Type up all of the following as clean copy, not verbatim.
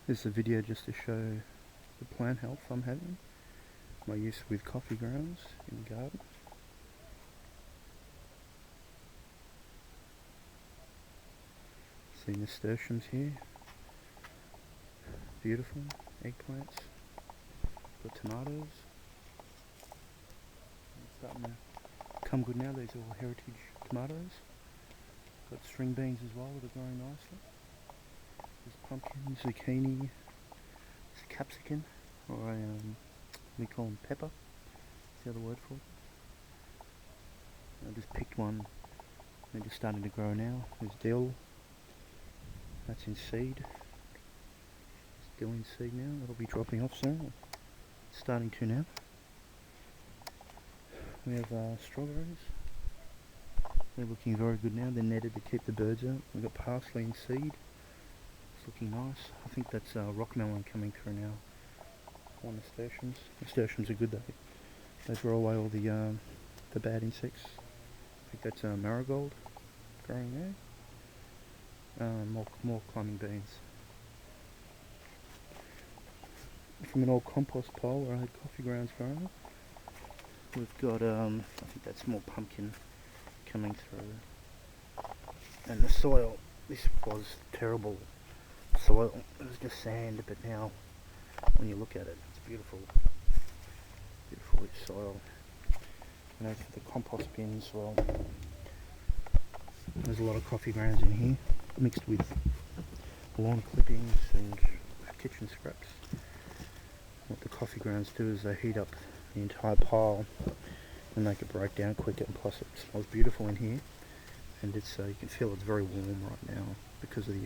This is a video just to show the plant health I'm having, my use with coffee grounds in the garden. See nasturtiums here, beautiful, eggplants, got tomatoes, starting to come good now. These are all heritage tomatoes. Got string beans as well that are growing nicely. There's pumpkin, zucchini, it's a capsicum, or a, we call them pepper, that's the other word for it. I just picked one, they're just starting to grow now. There's dill, that's in seed. It's dill in seed now, that'll be dropping off soon. It's starting to now. We have strawberries. They're looking very good now, they're netted to keep the birds out. We've got parsley in seed. It's looking nice. I think that's rock melon coming through now. One nasturtiums. Nasturtiums are good though. They draw away all the bad insects. I think that's marigold growing there. More climbing beans. From an old compost pile where I had coffee grounds growing, we've got I think that's more pumpkin coming through. And the soil, this was terrible soil. It was just sand, but now when you look at it, it's beautiful. Beautiful rich soil. And as for the compost bins, well, there's a lot of coffee grounds in here, mixed with lawn clippings and kitchen scraps. What the coffee grounds do is they heat up the entire pile and make it break down quicker, and plus it smells beautiful in here. And it's you can feel it's very warm right now because of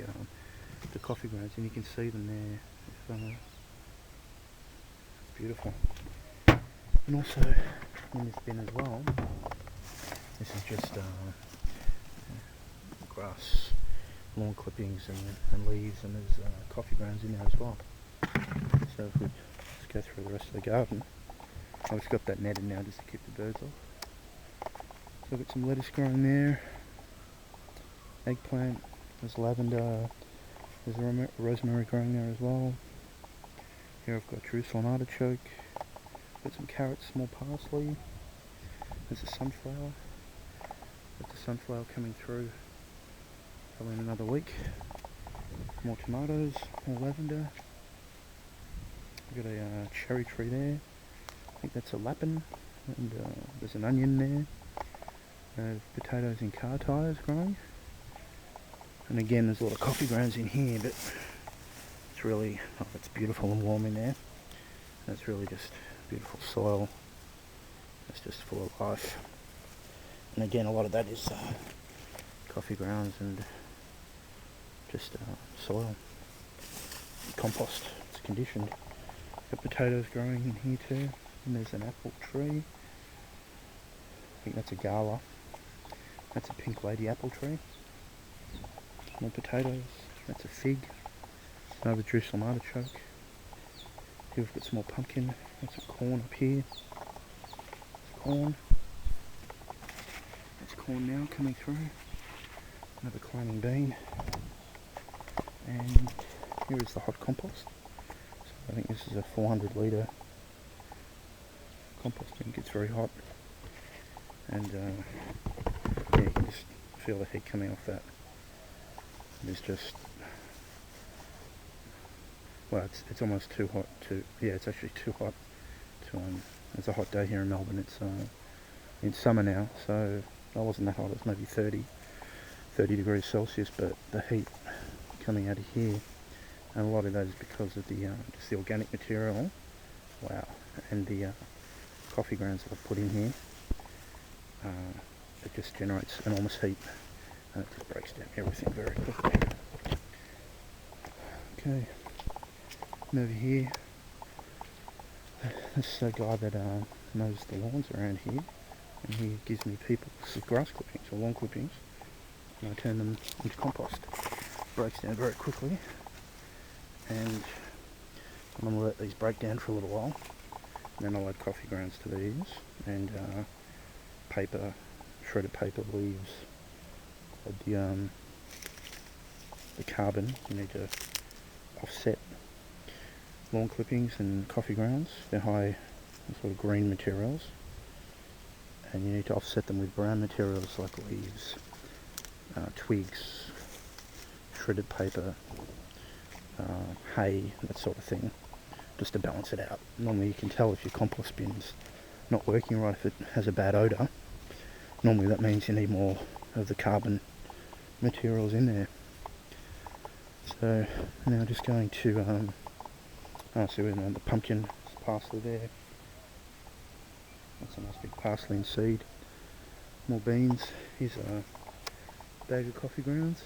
the coffee grounds, and you can see them there. It's beautiful. And also in this bin as well, this is just grass, lawn clippings and leaves, and there's coffee grounds in there as well. So if we just go through the rest of the garden, I've just got that netted now just to keep the birds off. So I've got some lettuce growing there, eggplant, there's lavender, there's rosemary growing there as well. Here I've got Jerusalem artichoke, got some carrots, small parsley, there's a sunflower, got the sunflower coming through probably in another week. More tomatoes, more lavender. I've got a cherry tree there, I think that's a lapin, and there's an onion there, potatoes in car tyres growing. And again, there's a lot of coffee grounds in here, but it's really, it's beautiful and warm in there. And it's really just beautiful soil. It's just full of life. And again, a lot of that is coffee grounds and just soil, compost. It's conditioned. Got potatoes growing in here too. And there's an apple tree. I think that's a gala. That's a pink lady apple tree. More potatoes. That's a fig. Another Jerusalem artichoke. Here we've got some more pumpkin. That's some corn up here. There's corn. That's corn now coming through. Another climbing bean. And here is the hot compost. So I think this is a 400 litre compost bin. It gets very hot. And yeah, you can just feel the heat coming off that. It's just, well, it's almost too hot to, yeah, it's actually too hot to, it's a hot day here in Melbourne. It's summer now, so it wasn't that hot, it was maybe 30 degrees Celsius, but the heat coming out of here, and a lot of that is because of the, just the organic material, wow, and the coffee grounds that I've put in here. It just generates enormous heat. And it just breaks down everything very quickly. Okay, and over here, this is a guy that knows the lawns around here, and he gives me people's grass clippings or lawn clippings, and I turn them into compost. Breaks down very quickly, and I'm going to let these break down for a little while, and then I'll add coffee grounds to these, and paper, shredded paper, leaves. The carbon, you need to offset lawn clippings and coffee grounds. They're high sort of green materials, and you need to offset them with brown materials like leaves, twigs, shredded paper, hay, that sort of thing, just to balance it out. Normally you can tell if your compost bin's not working right if it has a bad odour. Normally that means you need more of the carbon materials in there. So now just going to see the pumpkin parsley there. That's a nice big parsley and seed. More beans. Here's a bag of coffee grounds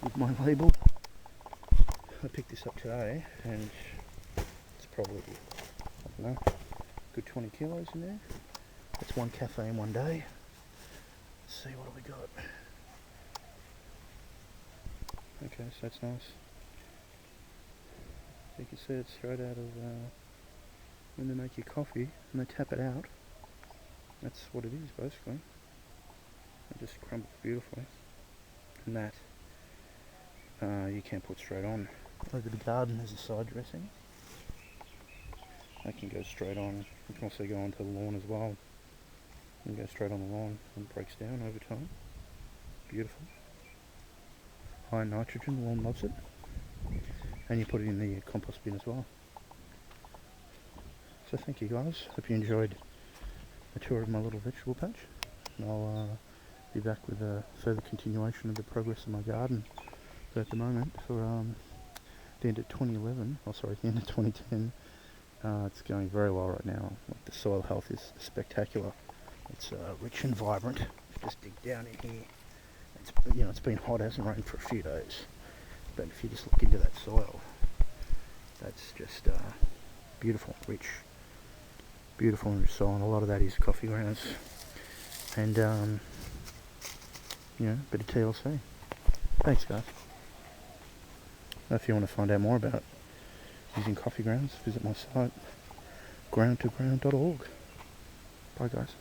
with my label. I picked this up today and it's probably, I don't know, good 20 kilos in there. That's one cafe in one day. Let's see, what have we got? Okay, so that's nice. So you can see it's straight out of when they make your coffee and they tap it out. That's what it is basically. It just crumbles beautifully. And that you can put straight on. Over the garden as a side dressing. That can go straight on. You can also go onto the lawn as well. You can go straight on the lawn and it breaks down over time. Beautiful. High nitrogen, the lawn loves it. And you put it in the compost bin as well. So thank you guys. Hope you enjoyed a tour of my little vegetable patch. And I'll be back with a further continuation of the progress of my garden. But at the moment, for the end of 2011, the end of 2010, it's going very well right now. Like, the soil health is spectacular. It's rich and vibrant. Just dig down in here. It's been hot, hasn't rained for a few days. But if you just look into that soil, that's just beautiful, rich, beautiful and rich soil. And a lot of that is coffee grounds and bit of TLC. Thanks, guys. If you want to find out more about using coffee grounds, visit my site, groundtoground.org. Bye, guys.